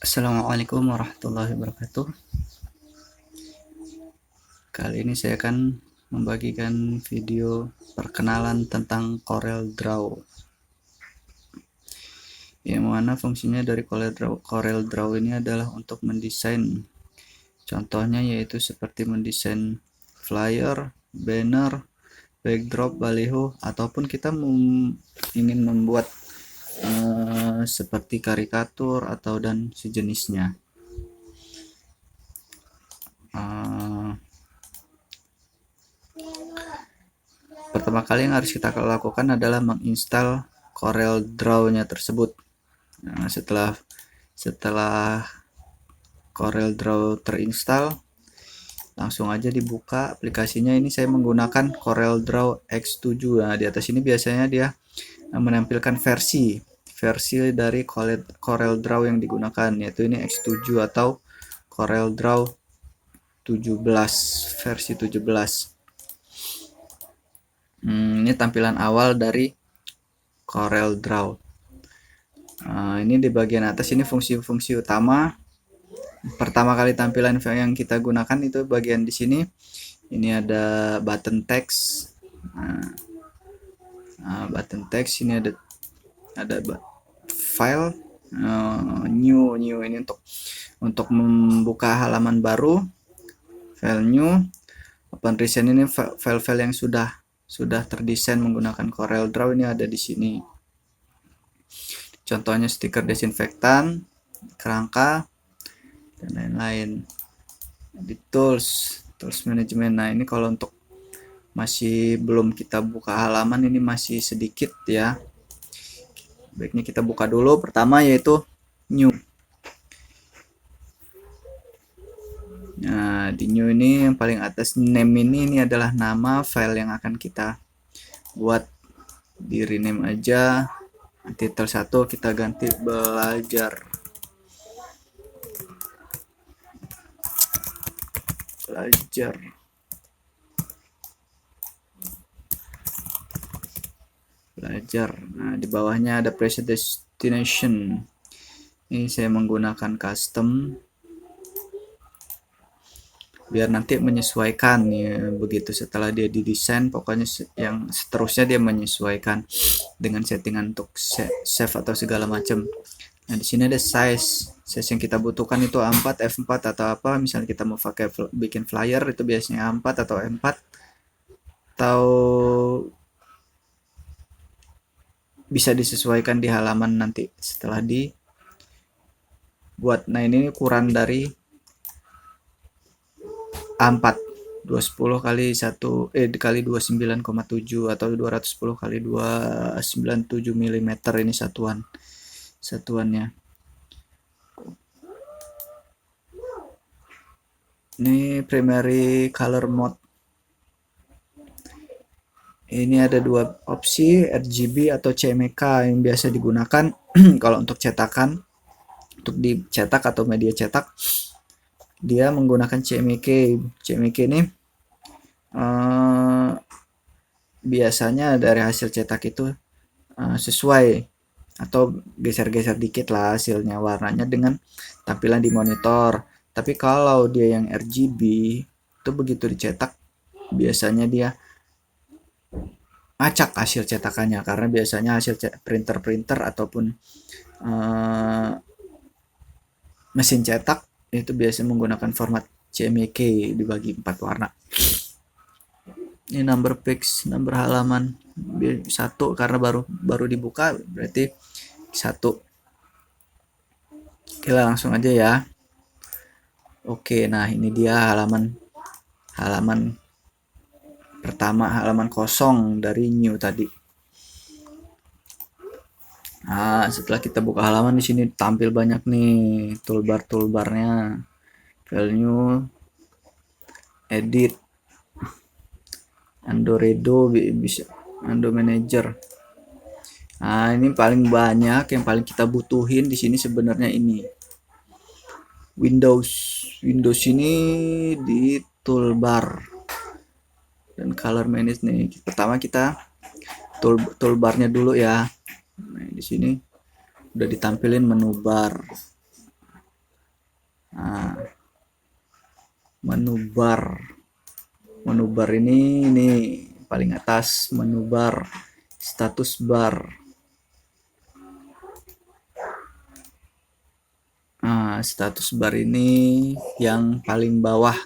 Assalamualaikum warahmatullahi wabarakatuh. Kali ini saya akan membagikan video perkenalan tentang CorelDRAW. Yang mana fungsinya dari CorelDRAW ini adalah untuk mendesain. Contohnya yaitu seperti mendesain flyer, banner, backdrop, baliho, ataupun kita ingin membuat seperti karikatur atau dan sejenisnya. Pertama kali yang harus kita lakukan adalah menginstal CorelDRAW-nya tersebut. Nah, setelah CorelDRAW terinstall, langsung aja dibuka aplikasinya. Ini saya menggunakan CorelDRAW X7. Nah, di atas ini biasanya dia menampilkan versi dari CorelDRAW yang digunakan, yaitu ini X7 atau CorelDRAW 17 versi 17. Ini tampilan awal dari CorelDRAW. Ini di bagian atas ini fungsi-fungsi utama. Pertama kali tampilan yang kita gunakan itu bagian di sini. Ini ada button text. Button text ini ada file new ini untuk membuka halaman baru. File new, open recent ini file-file yang sudah terdesain menggunakan CorelDRAW ini ada di sini. Contohnya stiker desinfektan, kerangka, dan lain-lain. Di tools management. Nah, ini kalau untuk masih belum kita buka halaman ini masih sedikit ya. Baiknya kita buka dulu. Pertama yaitu new. Nah, di new ini yang paling atas name ini adalah nama file yang akan kita buat. Di rename aja. Title 1 kita ganti belajar. Nah, di bawahnya ada preset destination. Ini saya menggunakan custom biar nanti menyesuaikan ya, begitu setelah dia didesain, pokoknya yang seterusnya dia menyesuaikan dengan settingan untuk save atau segala macam. Nah, di sini ada size yang kita butuhkan itu A4, F4 atau apa. Misalnya kita mau pakai bikin flyer itu biasanya A4 atau M4 atau bisa disesuaikan di halaman nanti setelah dibuat. Nah, ini ukuran dari A4 210 kali 1 kali 29,7 atau 210 kali 297 mm ini satuannya. Ini primary color mode. Ini ada dua opsi, RGB atau CMYK yang biasa digunakan kalau untuk cetakan, untuk dicetak atau media cetak. Dia menggunakan CMYK. CMYK ini biasanya dari hasil cetak itu sesuai atau geser-geser dikit lah hasilnya warnanya dengan tampilan di monitor. Tapi kalau dia yang RGB itu begitu dicetak biasanya dia acak hasil cetakannya, karena biasanya hasil printer ataupun mesin cetak itu biasanya menggunakan format CMYK dibagi 4 warna. Ini number page, nomor halaman 1 karena baru dibuka berarti 1. Oke, langsung aja ya. Oke, nah ini dia halaman pertama, halaman kosong dari new tadi. Nah, setelah kita buka halaman di sini tampil banyak nih toolbarnya. File new, edit, Andoredo bisa, Ando Manager. Nah, ini paling banyak yang paling kita butuhin di sini sebenarnya ini. Windows ini di toolbar dan color manage nih. Pertama kita toolbarnya dulu ya. Nah, di sini udah ditampilin menu bar. Nah, menu bar ini paling atas, menu bar, status bar. Nah, status bar ini yang paling bawah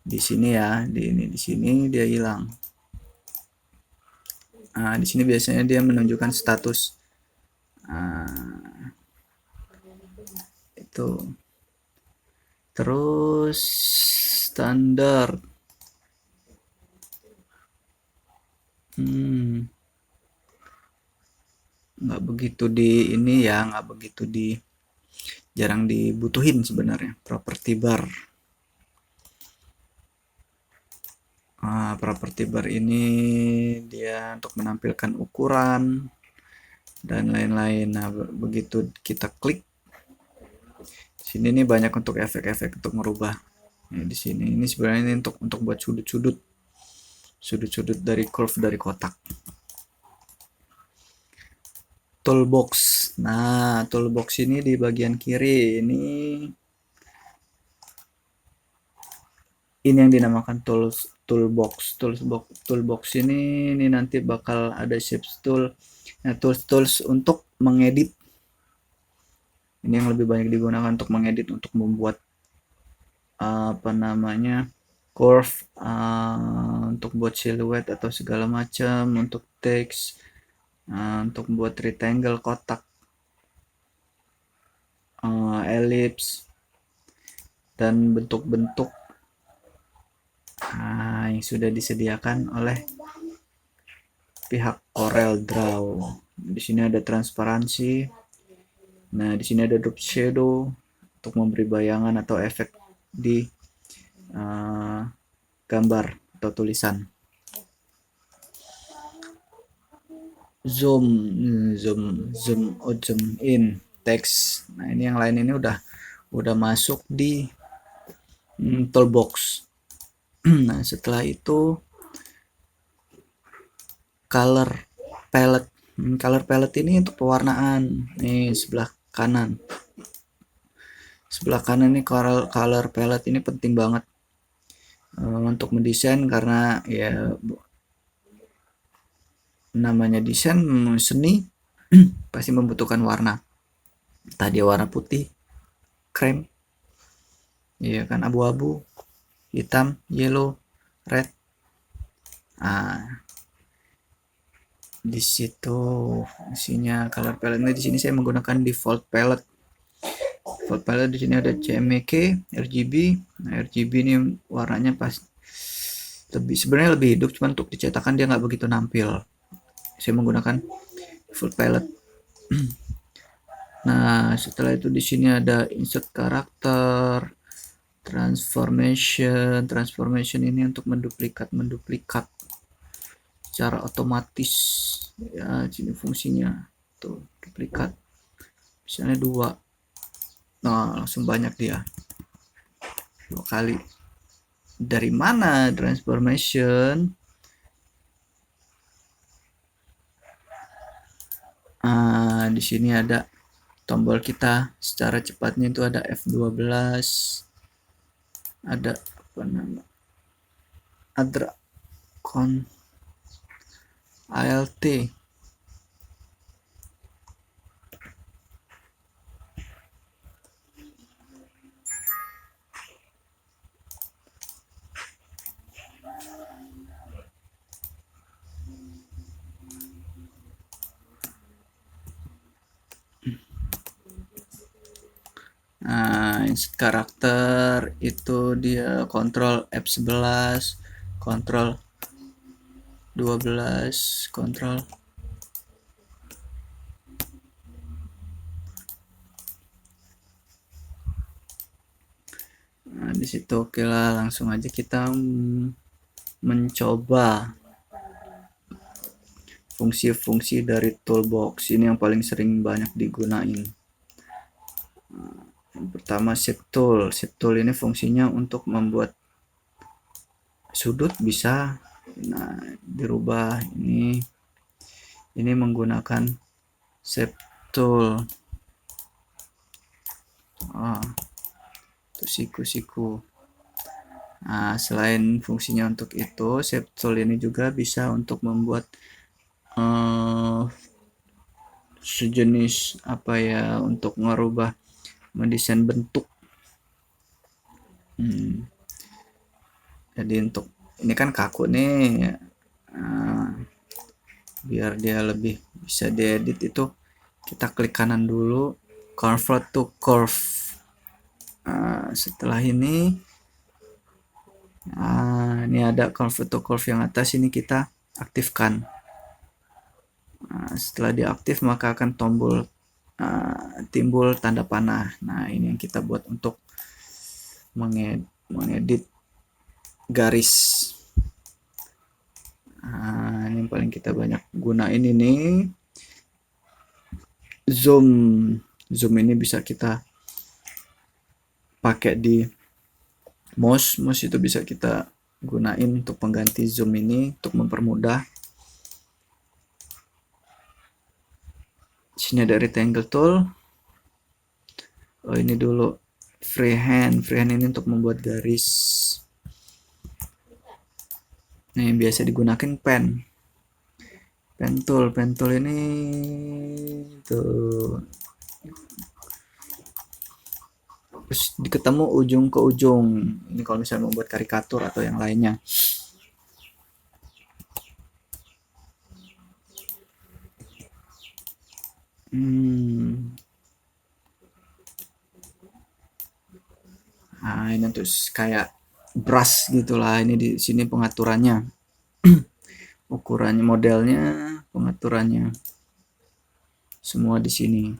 di sini ya, di sini dia hilang. Nah, di sini biasanya dia menunjukkan status. Nah, itu. Terus standar. Nggak begitu di ini ya, nggak begitu jarang dibutuhin sebenarnya property bar. Property bar ini dia untuk menampilkan ukuran dan lain-lain. Nah, begitu kita klik sini nih banyak untuk efek-efek untuk merubah. Nah, di sini ini sebenarnya ini untuk buat sudut-sudut dari curve dari kotak. Toolbox. Nah, toolbox ini di bagian kiri ini yang dinamakan toolbox ini nanti bakal ada shapes tool. Nah, tools untuk mengedit ini yang lebih banyak digunakan untuk mengedit, untuk membuat apa namanya curve, untuk buat siluet atau segala macam, untuk teks, untuk buat rectangle kotak, ellipse dan bentuk-bentuk yang sudah disediakan oleh pihak Corel Draw. Di sini ada transparansi. Nah, di sini ada drop shadow untuk memberi bayangan atau efek di gambar atau tulisan. Zoom in teks. Nah, ini yang lain ini udah masuk di toolbox. Nah, setelah itu color palette. Color palette ini untuk pewarnaan. Nih sebelah kanan. Sebelah kanan ini color palette ini penting banget untuk mendesain, karena ya namanya desain seni pasti membutuhkan warna. Tadi warna putih, krem, ya kan, abu-abu, hitam, yellow, red. Di situ isinya color palette. Di sini saya menggunakan default palette. Default palette di sini ada CMYK, RGB. Nah, RGB ini warnanya pas sebenarnya lebih hidup, cuman untuk dicetakan dia nggak begitu nampil. Saya menggunakan default palette. Nah, setelah itu di sini ada insert karakter, transformation ini untuk menduplikat secara otomatis ya. Sini fungsinya tuh duplikat, misalnya 2, nah langsung banyak dia 2 kali. Dari mana transformation? Di sini ada tombol kita. Secara cepatnya itu ada F12, ada apa nama, ada ALT. Insert karakter itu dia kontrol F11, kontrol 12, kontrol di situ. Oke lah, langsung aja kita mencoba fungsi-fungsi dari toolbox ini yang paling sering banyak digunain. Yang pertama shape tool ini fungsinya untuk membuat sudut bisa dirubah. Ini menggunakan shape tool. untuk siku-siku. Nah, selain fungsinya untuk itu, shape tool ini juga bisa untuk membuat sejenis apa ya, untuk merubah mendesain bentuk. Jadi untuk ini kan kaku nih, biar dia lebih bisa diedit itu kita klik kanan dulu, convert to curve. Setelah ini ini ada convert to curve yang atas, ini kita aktifkan. Setelah diaktif maka akan timbul tanda panah. Nah, ini yang kita buat untuk mengedit garis. Ini yang paling kita banyak gunain ini. Zoom ini bisa kita pakai di mouse itu bisa kita gunain untuk pengganti zoom ini untuk mempermudah. Sini ada rectangle tool. Ini dulu freehand ini untuk membuat garis. Nah, yang biasa digunakan pen tool ini tuh, terus ketemu ujung ke ujung. Ini kalau misalnya membuat karikatur atau yang lainnya. Nah, ini terus kayak brush gitulah. Ini di sini pengaturannya, ukurannya, modelnya, pengaturannya, semua di sini.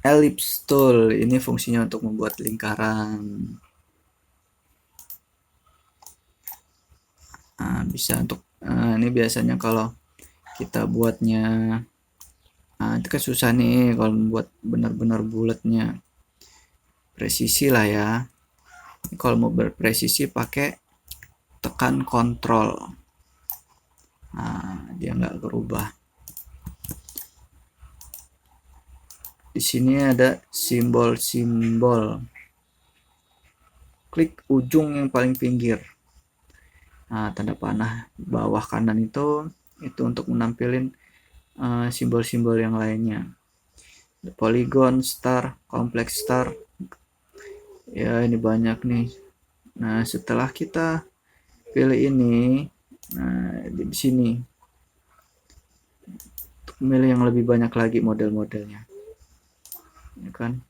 Ellipse tool ini fungsinya untuk membuat lingkaran. Bisa untuk ini biasanya kalau kita buatnya itu kan susah nih kalau membuat benar-benar bulatnya, presisi lah ya. Kalau mau berpresisi pakai tekan kontrol, dia nggak berubah. Di sini ada simbol-simbol, klik ujung yang paling pinggir. Tanda panah bawah kanan itu untuk menampilkan simbol-simbol yang lainnya. Polygon, star, complex star. Ya, ini banyak nih. Nah, setelah kita pilih ini, nah di sini untuk memilih yang lebih banyak lagi model-modelnya, ya kan?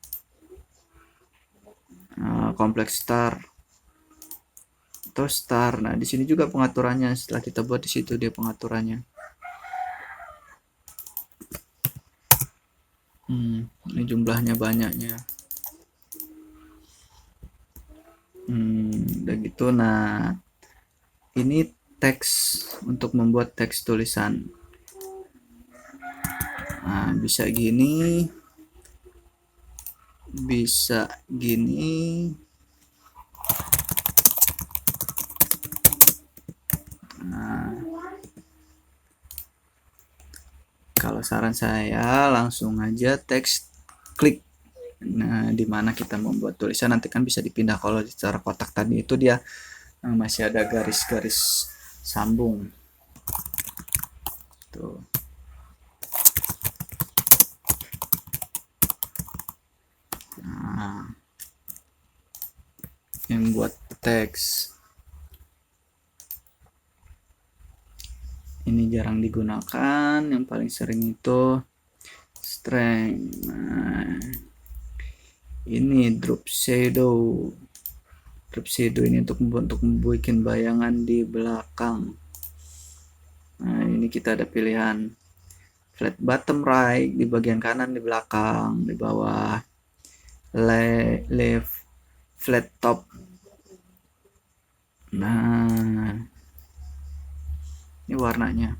Complex star atau star. Nah, di sini juga pengaturannya. Setelah kita buat, di situ dia pengaturannya. Ini jumlahnya banyaknya. Udah gitu. Nah, ini teks untuk membuat teks tulisan. Bisa gini, bisa gini. Kalau saran saya langsung aja teks klik. Nah, dimana kita membuat tulisan nanti kan bisa dipindah. Kalau secara kotak tadi itu dia masih ada garis-garis sambung tuh. Yang buat teks ini jarang digunakan, yang paling sering itu strength. Ini drop shadow ini untuk membuat bayangan di belakang. Nah, ini kita ada pilihan flat bottom right di bagian kanan, di belakang, di bawah, left flat top. Nah, ini warnanya.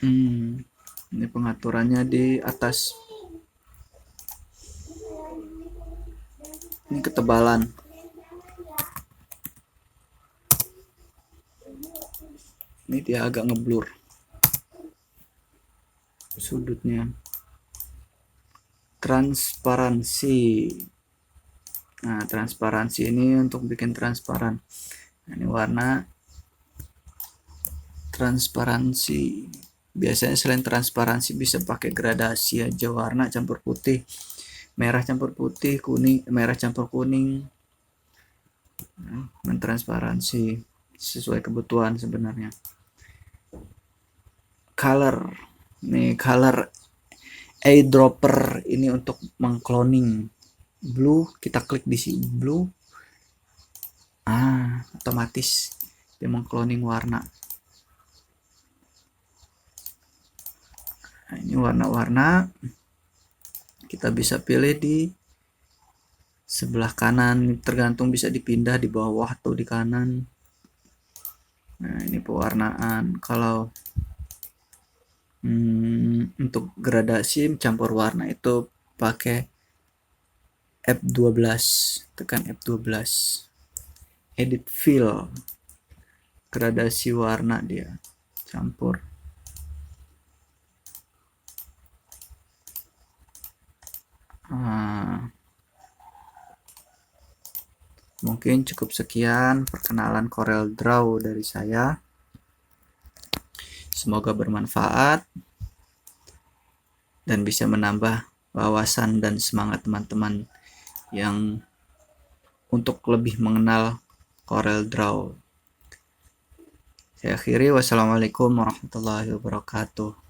Ini pengaturannya di atas. Ini ketebalan. Ini dia agak ngeblur sudutnya. Transparansi. Nah, transparansi ini untuk bikin transparan. Nah, ini warna transparansi. Biasanya selain transparansi bisa pakai gradasi aja, warna campur putih, merah campur putih, kuning, merah campur kuning. Mentransparansi sesuai kebutuhan sebenarnya. Color. Nih color eyedropper ini untuk mengcloning. Blue, kita klik di sini blue. Otomatis dia mengcloning warna. Nah, ini warna-warna kita bisa pilih di sebelah kanan, tergantung bisa dipindah di bawah atau di kanan. Nah, ini pewarnaan. Kalau untuk gradasi campur warna itu pakai F12, tekan F12. Edit fill, gradasi warna dia campur. Mungkin cukup sekian perkenalan Corel Draw dari saya. Semoga bermanfaat dan bisa menambah wawasan dan semangat teman-teman yang untuk lebih mengenal Corel Draw. Saya akhiri, wassalamualaikum warahmatullahi wabarakatuh.